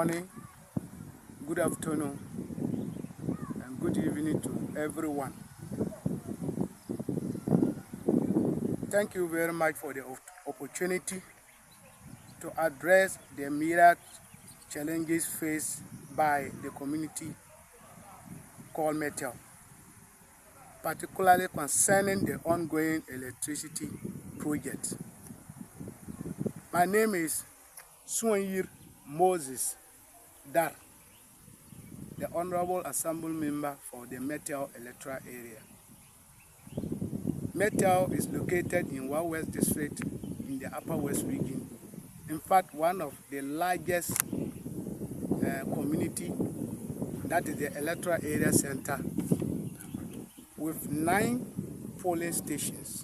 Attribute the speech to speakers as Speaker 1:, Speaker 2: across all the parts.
Speaker 1: morning, good afternoon, and good evening to everyone. Thank you very much for the opportunity to address the myriad challenges faced by the community called METEU, particularly concerning the ongoing electricity project. My name is Suanyir Moses Dar, the Honorable Assembly Member for the METEU electoral area. METEU is located in West District in the Upper West region. In fact, one of the largest community, that is the electoral area center, with 9 polling stations.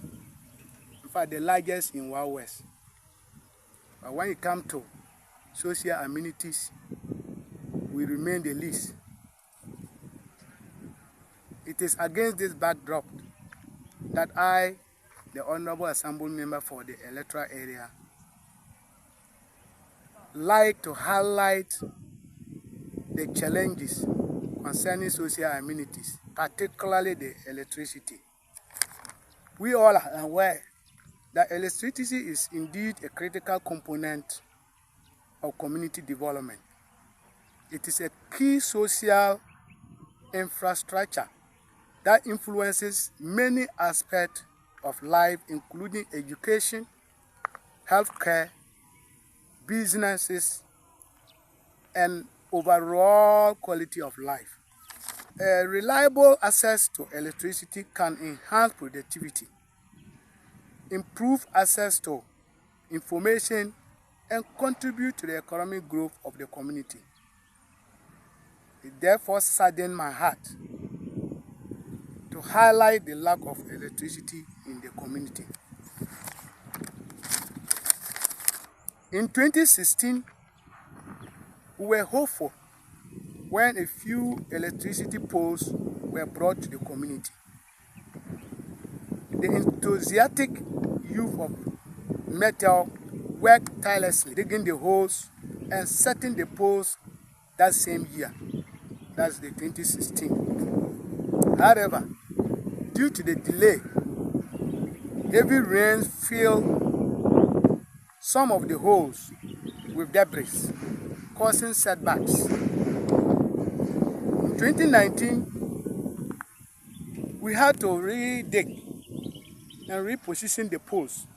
Speaker 1: In fact, the largest in West. But when it comes to social amenities, we remain the least. It is against this backdrop that I, the Honorable Assembly Member for the electoral area, like to highlight the challenges concerning social amenities, particularly the electricity. We all are aware that electricity is indeed a critical component of community development. It is a key social infrastructure that influences many aspects of life, including education, healthcare, businesses, and overall quality of life. Reliable access to electricity can enhance productivity, improve access to information, and contribute to the economic growth of the community. It therefore saddens my heart to highlight the lack of electricity in the community. In 2016, we were hopeful when a few electricity poles were brought to the community. The enthusiastic youth of METEU worked tirelessly, digging the holes and setting the poles that same year. That's the 2016. However, due to the delay, heavy rains filled some of the holes with debris, causing setbacks. In 2019, we had to re-dig and reposition the poles.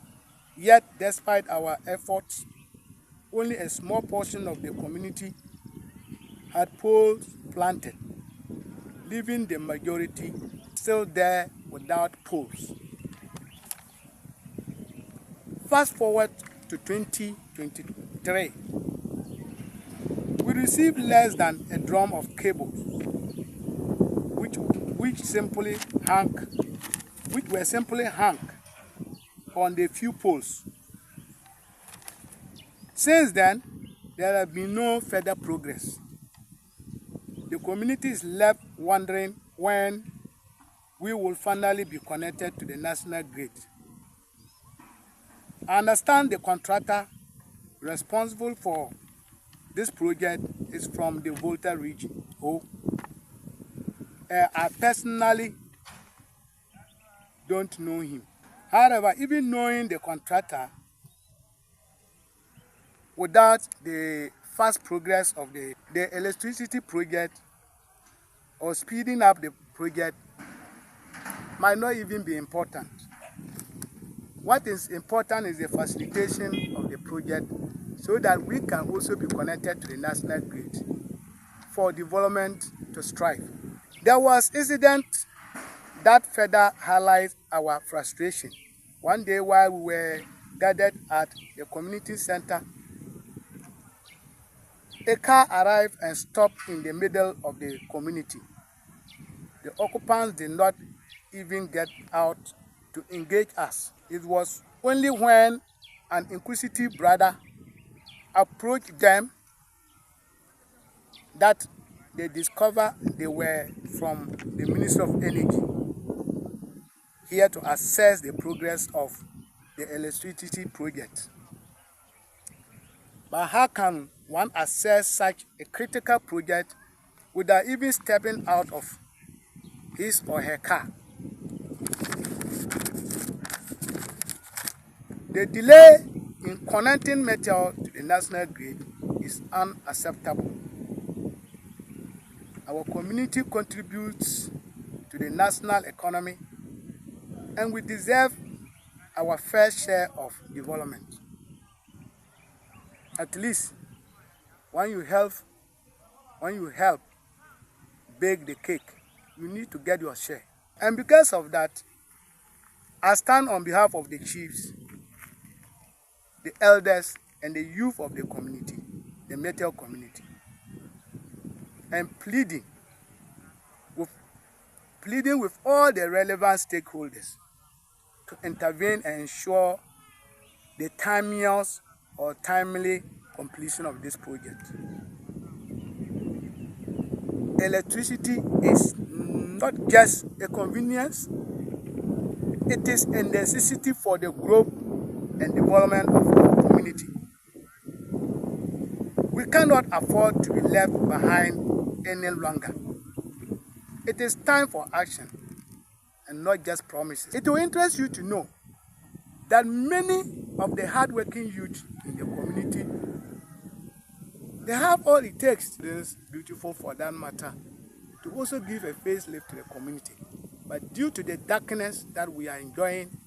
Speaker 1: Yet, despite our efforts, only a small portion of the community had poles planted, leaving the majority still there without poles. Fast forward to 2023, we received less than a drum of cables, which were simply hung on the few poles. Since then, there has been no further progress. The community is left wondering when we will finally be connected to the national grid. I understand the contractor responsible for this project is from the Volta region. I personally don't know him. However, even knowing the contractor, without the fast progress of the electricity project or speeding up the project might not even be important. What is important is the facilitation of the project so that we can also be connected to the national grid for development to strive. There was incident that further highlights our frustration. One day while we were gathered at the community center, a car arrived and stopped in the middle of the community. The occupants did not even get out to engage us. It was only when an inquisitive brother approached them that they discovered they were from the Ministry of Energy, here to assess the progress of the electricity project. But how can one assess such a critical project without even stepping out of his or her car. The delay in connecting METEU to the national grid is unacceptable. Our community contributes to the national economy, and we deserve our fair share of development. At least when you help bake the cake, you need to get your share. And because of that, I stand on behalf of the chiefs, the elders, and the youth of the community, the METEU community, and pleading with all the relevant stakeholders to intervene and ensure the timely completion of this project. Electricity is not just a convenience, it is a necessity for the growth and development of our community. We cannot afford to be left behind any longer. It is time for action and not just promises. It will interest you to know that many of the hardworking youth in the community, they have all it takes. It is beautiful for that matter to also give a facelift to the community. But due to the darkness that we are enjoying,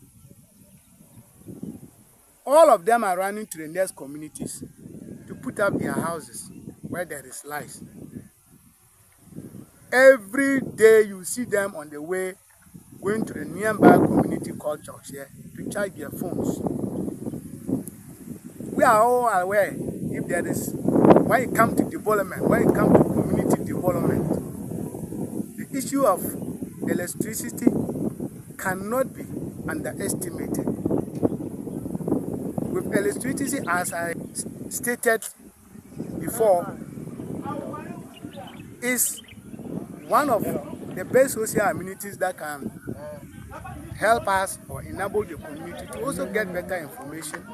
Speaker 1: all of them are running to the next communities to put up their houses where there is light. Every day you see them on the way going to the nearby community called Chokshire to charge their phones. We are all aware if there is, when it comes to development, when it comes to community development, the issue of electricity cannot be underestimated. With electricity, as I stated before, is one of the best social amenities that can help us or enable the community to also get better information,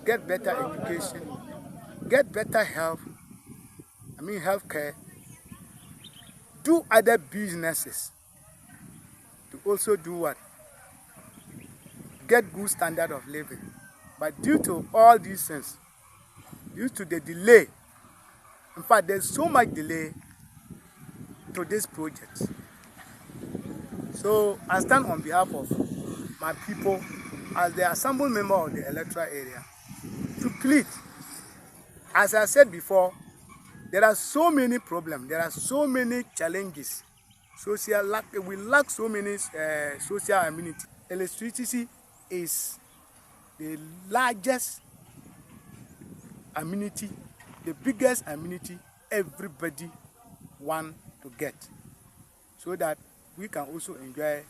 Speaker 1: get better education, get better healthcare, do other businesses, to also do what? Get good standard of living. But due to all these things, due to the delay, in fact, there's so much delay to this project. So I stand on behalf of my people as the assembled member of the electoral area to plead. As I said before, there are so many problems, there are so many challenges. We lack so many social amenities. Electricity is the largest amenity, the biggest amenity everybody wants to get, so that we can also enjoy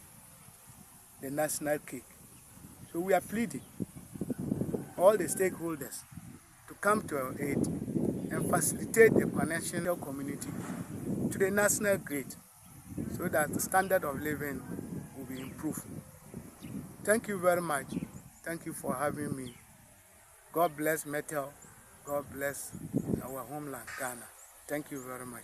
Speaker 1: the national cake. So we are pleading all the stakeholders to come to our aid and facilitate the connection of the community to the national grid, so that the standard of living will be improved. Thank you very much. Thank you for having me. God bless METEU. God bless our homeland, Ghana. Thank you very much.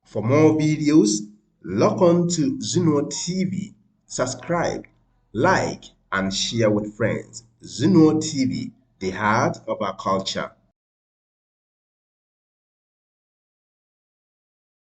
Speaker 2: For more videos, log on to Zuno TV, subscribe, like, and share with friends. Zuno TV, the heart of our culture.